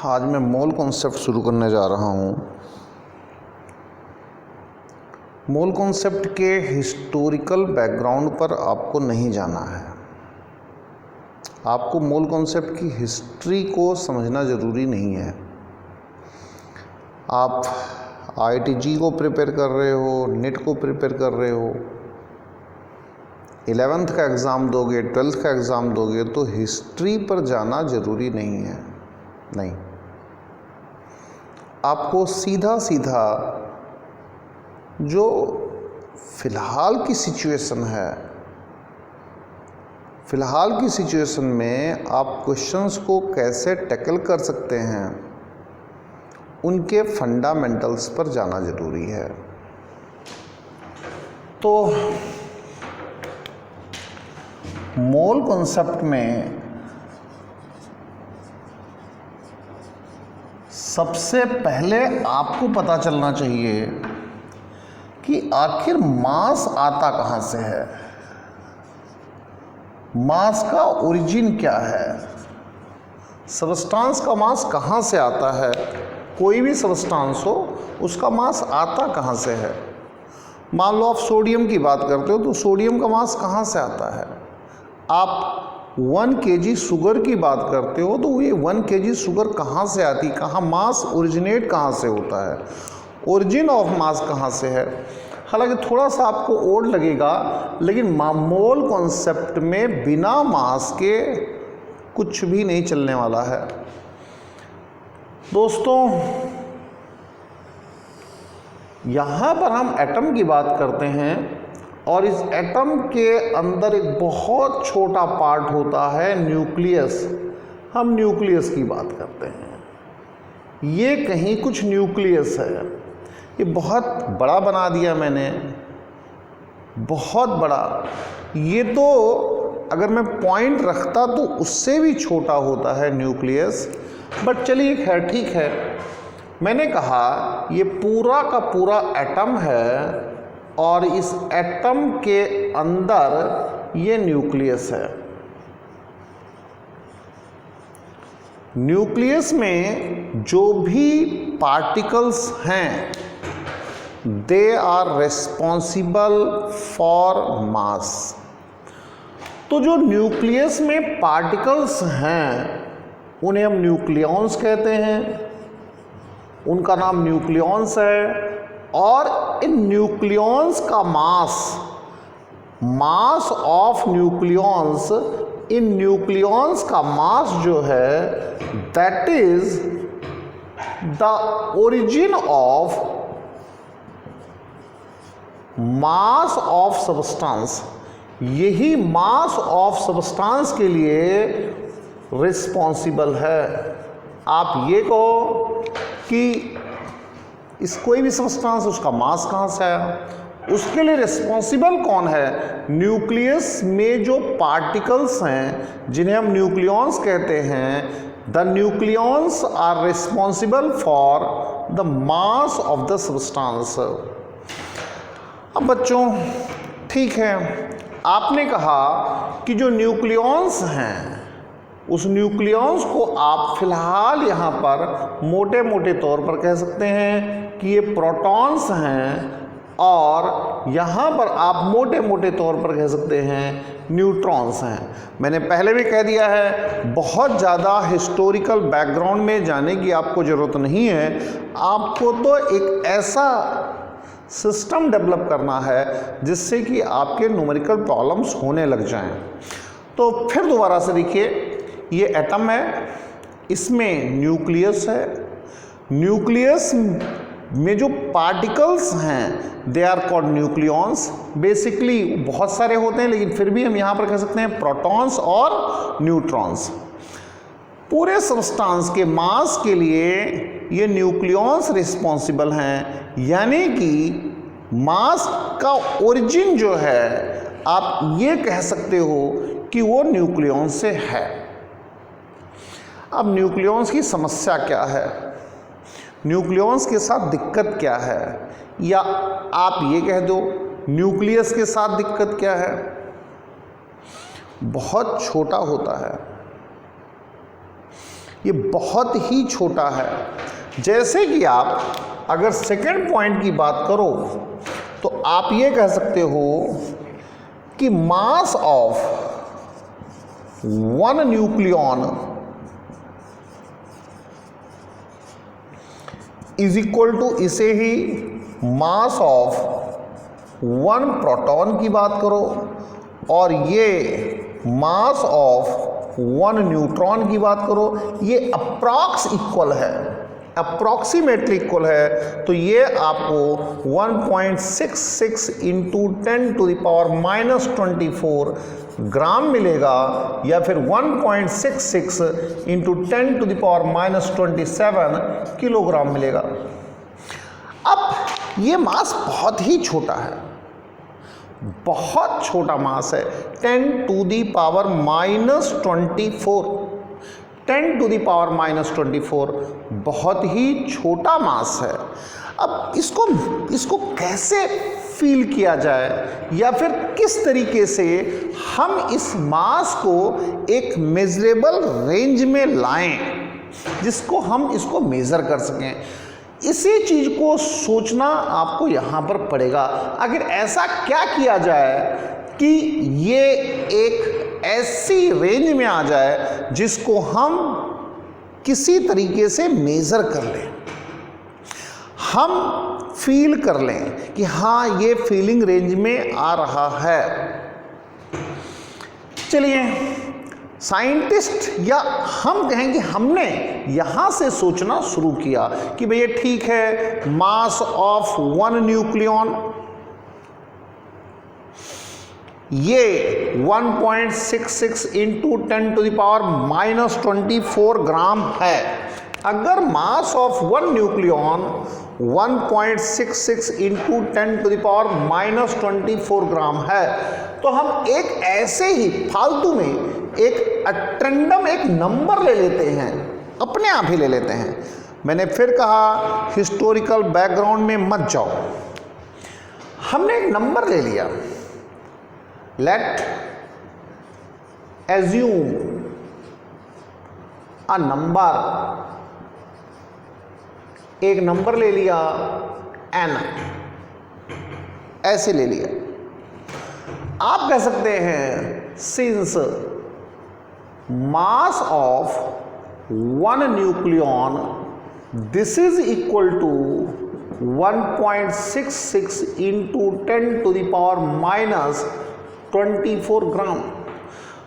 आज मैं mole concept शुरू करने जा रहा हूँ। मोल कॉन्सेप्ट के हिस्टोरिकल बैकग्राउंड पर आपको नहीं जाना है। आपको मोल कॉन्सेप्ट की हिस्ट्री को समझना ज़रूरी नहीं है। आप IIT-JEE को प्रिपेयर कर रहे हो, नीट को प्रिपेयर कर रहे हो, 11th का एग्ज़ाम दोगे, 12th का एग्ज़ाम दोगे, तो हिस्ट्री पर जाना ज़रूरी नहीं है। नहीं, आपको सीधा सीधा जो फ़िलहाल की सिचुएशन है, फ़िलहाल की सिचुएशन में आप क्वेश्चंस को कैसे टैकल कर सकते हैं, उनके फंडामेंटल्स पर जाना ज़रूरी है। तो मोल कॉन्सेप्ट में सबसे पहले आपको पता चलना चाहिए कि आखिर मास आता कहाँ से है, मास का ओरिजिन क्या है, सबस्टांस का मास कहाँ से आता है। कोई भी सबस्टांस हो, उसका मास आता कहाँ से है। मान लो आप सोडियम की बात करते हो, तो सोडियम का मास कहाँ से आता है। आप 1 kg शुगर की बात करते हो, तो ये 1 kg शुगर कहाँ से आती, कहाँ मास ओरिजिनेट कहाँ से होता है, ओरिजिन ऑफ मास कहाँ से है। हालांकि थोड़ा सा आपको ओड लगेगा, लेकिन मोल कॉन्सेप्ट में बिना मास के कुछ भी नहीं चलने वाला है। दोस्तों, यहाँ पर हम एटम की बात करते हैं, और इस एटम के अंदर एक बहुत छोटा पार्ट होता है न्यूक्लियस। हम न्यूक्लियस की बात करते हैं। ये कहीं कुछ न्यूक्लियस है। ये बहुत बड़ा बना दिया मैंने, बहुत बड़ा। ये तो अगर मैं पॉइंट रखता तो उससे भी छोटा होता है न्यूक्लियस, बट चलिए खैर ठीक है। मैंने कहा ये पूरा का पूरा एटम है, और इस एटम के अंदर ये न्यूक्लियस है। न्यूक्लियस में जो भी पार्टिकल्स हैं, they are responsible for mass. तो जो न्यूक्लियस में पार्टिकल्स हैं, उन्हें हम न्यूक्लियॉन्स कहते हैं। उनका नाम न्यूक्लियॉन्स है। और इन न्यूक्लियॉन्स का mass of nucleons, in nucleons का मास जो है, that is the origin of mass of substance. यही मास ऑफ सबस्टांस के लिए रिस्पॉन्सिबल है। आप ये कहो कि इस कोई भी सबस्टांस, उसका मास कहाँ से आया, उसके लिए रिस्पॉन्सिबल कौन है। न्यूक्लियस में जो पार्टिकल्स हैं, जिन्हें हम न्यूक्लियॉन्स कहते हैं, the nucleons are responsible for the mass of the substance. अब बच्चों, ठीक है, आपने कहा कि जो न्यूक्लियॉन्स हैं, उस न्यूक्लियॉन्स को आप फिलहाल यहाँ पर मोटे मोटे तौर पर कह सकते हैं कि ये प्रोटॉन्स हैं, और यहाँ पर आप मोटे मोटे तौर पर कह सकते हैं न्यूट्रॉन्स हैं। मैंने पहले भी कह दिया है, बहुत ज़्यादा हिस्टोरिकल बैकग्राउंड में जाने की आपको ज़रूरत नहीं है। आपको तो एक ऐसा सिस्टम डेवलप करना है जिससे कि आपके न्यूमेरिकल प्रॉब्लम्स होने लग जाएं। तो फिर दोबारा से देखिए, ये एटम है, इसमें न्यूक्लियस है। न्यूक्लियस में जो पार्टिकल्स हैं, they are called nucleons. Basically बहुत सारे होते हैं, लेकिन फिर भी हम यहाँ पर कह सकते हैं प्रोटॉन्स और न्यूट्रॉन्स। पूरे सबस्टांस के मास के लिए ये न्यूक्लियॉन्स रिस्पॉन्सिबल हैं, यानी कि मास का ओरिजिन जो है, आप ये कह सकते हो कि वो न्यूक्लियॉन्स से है। अब न्यूक्लियॉन्स की समस्या क्या है, न्यूक्लियॉन्स के साथ दिक्कत क्या है, या आप ये कह दो न्यूक्लियस के साथ दिक्कत क्या है। बहुत छोटा होता है। ये बहुत ही छोटा है। जैसे कि आप अगर सेकेंड पॉइंट की बात करो तो आप ये कह सकते हो कि mass of one nucleon is equal to, इसे ही मास ऑफ वन प्रोटॉन की बात करो और ये मास ऑफ वन न्यूट्रॉन की बात करो, ये अप्रॉक्स इक्वल है, अप्रॉक्सीमेटली इक्वल है, तो ये आपको 1.66 इंटू 10⁻⁻24 ग्राम मिलेगा, या फिर 1.66 इंटू 10⁻⁻27 किलोग्राम मिलेगा। अब ये मास बहुत ही छोटा है, बहुत छोटा मास है, 10⁻⁻24, 10⁻⁻24 बहुत ही छोटा मास है। अब इसको कैसे फील किया जाए, या फिर किस तरीके से हम इस मास को एक मेजरेबल रेंज में लाएं जिसको हम इसको मेज़र कर सकें, इसी चीज़ को सोचना आपको यहाँ पर पड़ेगा। अगर ऐसा क्या किया जाए कि ये एक ऐसी रेंज में आ जाए जिसको हम किसी तरीके से मेज़र कर लें, हम फील कर लें कि हाँ ये फीलिंग रेंज में आ रहा है। चलिए, साइंटिस्ट या हम कहें कि हमने यहाँ से सोचना शुरू किया कि भैया ठीक है, मास ऑफ वन न्यूक्लियॉन ये 1.66 इंटू 10⁻⁻24 ग्राम है। अगर मास ऑफ वन न्यूक्लियॉन 1.66 इंटू 10⁻⁻24 ग्राम है, तो हम एक ऐसे ही फालतू में एक अटेंडम, एक नंबर ले लेते हैं, अपने आप ही ले लेते हैं। मैंने फिर कहा हिस्टोरिकल बैकग्राउंड में मत जाओ, हमने एक नंबर ले लिया, लेट एज्यूम अ नंबर, एक नंबर ले लिया n, ऐसे ले लिया। आप कह सकते हैं since mass of one nucleon this is equal to 1.66 into 10⁻⁻24 gram,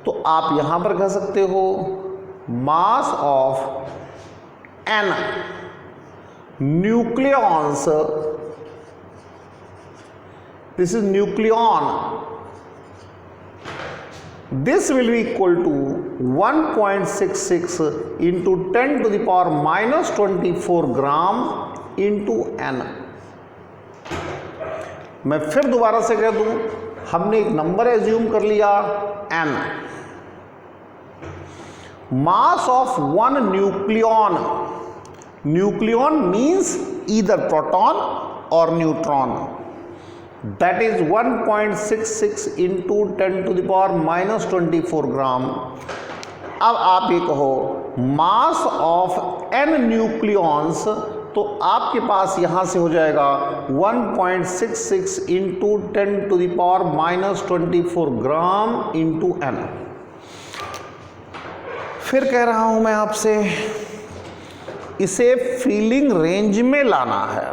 तो आप यहां पर कह सकते हो mass of n nucleons, this is nucleon, this will be equal to 1.66 into 10⁻⁻24 gram into n। मैं फिर दोबारा से कह दूं, हमने एक नंबर एज्यूम कर लिया n, mass of one nucleon, nucleon means either proton or neutron, that is 1.66 into 10⁻⁻24 ग्राम। अब आप ये कहो मास ऑफ n न्यूक्लियॉन्स, तो आपके पास यहां से हो जाएगा 1.66 इंटू 10⁻⁻24 ग्राम इंटू n। फिर कह रहा हूं मैं आपसे, इसे फीलिंग रेंज में लाना है,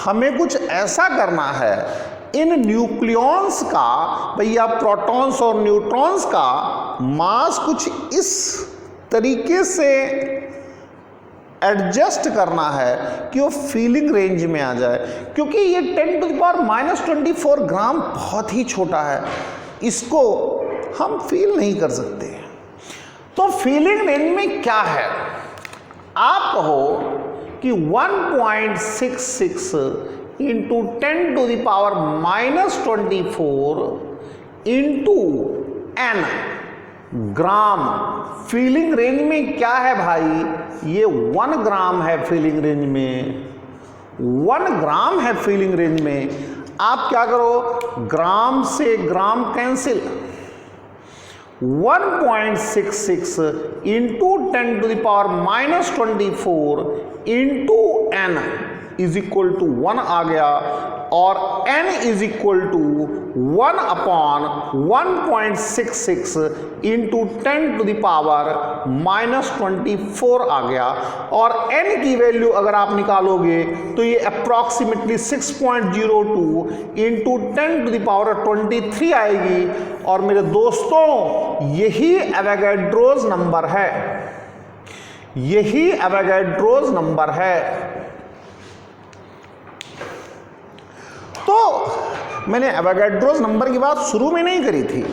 हमें कुछ ऐसा करना है, इन न्यूक्लियॉन्स का, भैया प्रोटॉन्स और न्यूट्रॉन्स का मास कुछ इस तरीके से एडजस्ट करना है कि वो फीलिंग रेंज में आ जाए, क्योंकि ये 10⁻⁻24 ग्राम बहुत ही छोटा है, इसको हम फील नहीं कर सकते। तो फीलिंग रेंज में क्या है, आप कहो कि 1.66 इंटू 10⁻⁻24 इंटू n ग्राम फीलिंग रेंज में क्या है भाई, ये 1 ग्राम है फीलिंग रेंज में, 1 ग्राम है फीलिंग रेंज में। आप क्या करो, ग्राम से gram cancel, 1.66 into 10 to the power -24 into n is equal to 1 आ गया, और n is equal to 1 upon 1.66 into 10 to the power -24 आ गया। और n की वैल्यू अगर आप निकालोगे तो ये approximately 6.02 into 10 to the power 23 आएगी। और मेरे दोस्तों यही एवोगाड्रोस नंबर है, यही एवोगाड्रोस नंबर है। तो मैंने एवोगाड्रोस नंबर की बात शुरू में नहीं करी थी,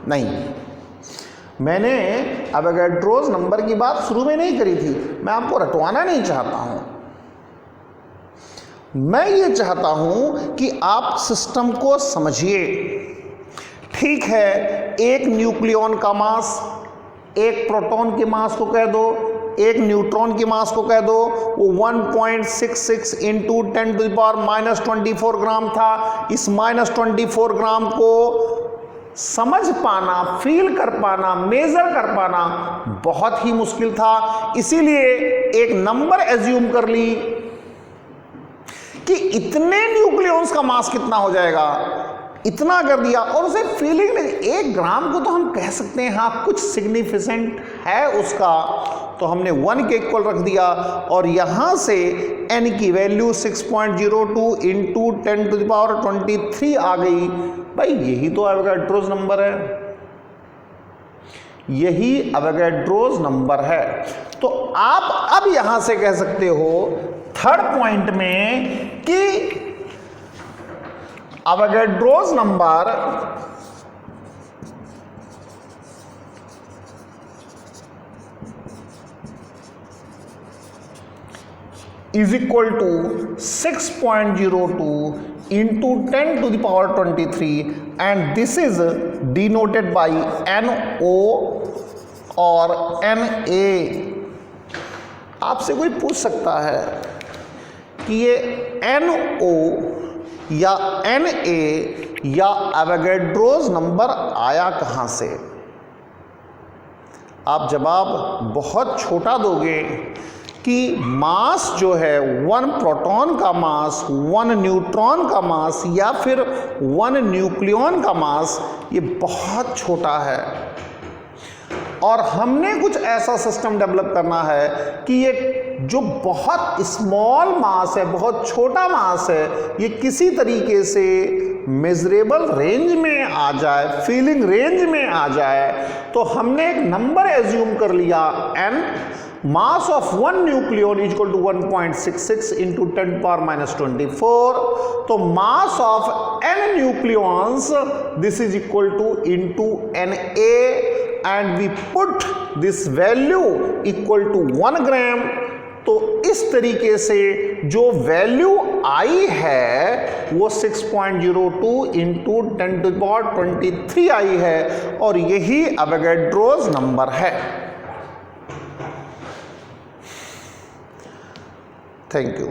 नहीं, मैंने एवोगाड्रोस नंबर की बात शुरू में नहीं करी थी। मैं आपको रटवाना नहीं चाहता हूं, मैं ये चाहता हूं कि आप सिस्टम को समझिए। ठीक है, एक न्यूक्लियॉन का मास, एक प्रोटॉन के मास को कह दो, एक न्यूट्रॉन की मास को कह दो, वो 1.66 इंटू 10 टू द पावर -24 ग्राम था। इस -24 ग्राम को समझ पाना, फील कर पाना, मेजर कर पाना बहुत ही मुश्किल था। इसीलिए एक नंबर एज्यूम कर ली कि इतने न्यूक्लियॉन्स का मास कितना हो जाएगा, इतना कर दिया। और उसे फीलिंग नहीं, 1 ग्राम को तो हम कह सकते हैं हाँ कुछ सिग्निफिकेंट है उसका, तो हमने 1 के इक्वल रख दिया। और यहां से n की value 6.02 into 10 to the power 23 आ गई। भाई यही तो एवोगाड्रोस नंबर है, यही एवोगाड्रोस नंबर है। तो आप अब यहां से कह सकते हो थर्ड पॉइंट में कि Avogadro's number is equal to 6.02 into 10 to the power 23, and this is denoted by NO और NA। आपसे कोई पूछ सकता है कि ये NO या NA या एवोगाड्रोस नंबर आया कहाँ से? आप जवाब बहुत छोटा दोगे कि मास जो है 1 प्रोटॉन का मास, 1 न्यूट्रॉन का मास या फिर 1 न्यूक्लियॉन का मास ये बहुत छोटा है, और हमने कुछ ऐसा सिस्टम डेवलप करना है कि ये जो बहुत स्मॉल मास है, बहुत छोटा मास है, ये किसी तरीके से मेजरेबल रेंज में आ जाए, फीलिंग रेंज में आ जाए। तो हमने एक नंबर एज्यूम कर लिया n, mass of 1 nucleon is equal to 1.66 into 10 power -24. तो mass of n nucleons this is equal to into Na, and we put this value equal to 1 gram। तो इस तरीके से जो वैल्यू आई है वो 6.02 इंटू 10 टू द पावर 23 आई है, और यही एवोगाड्रोस नंबर है। Thank you.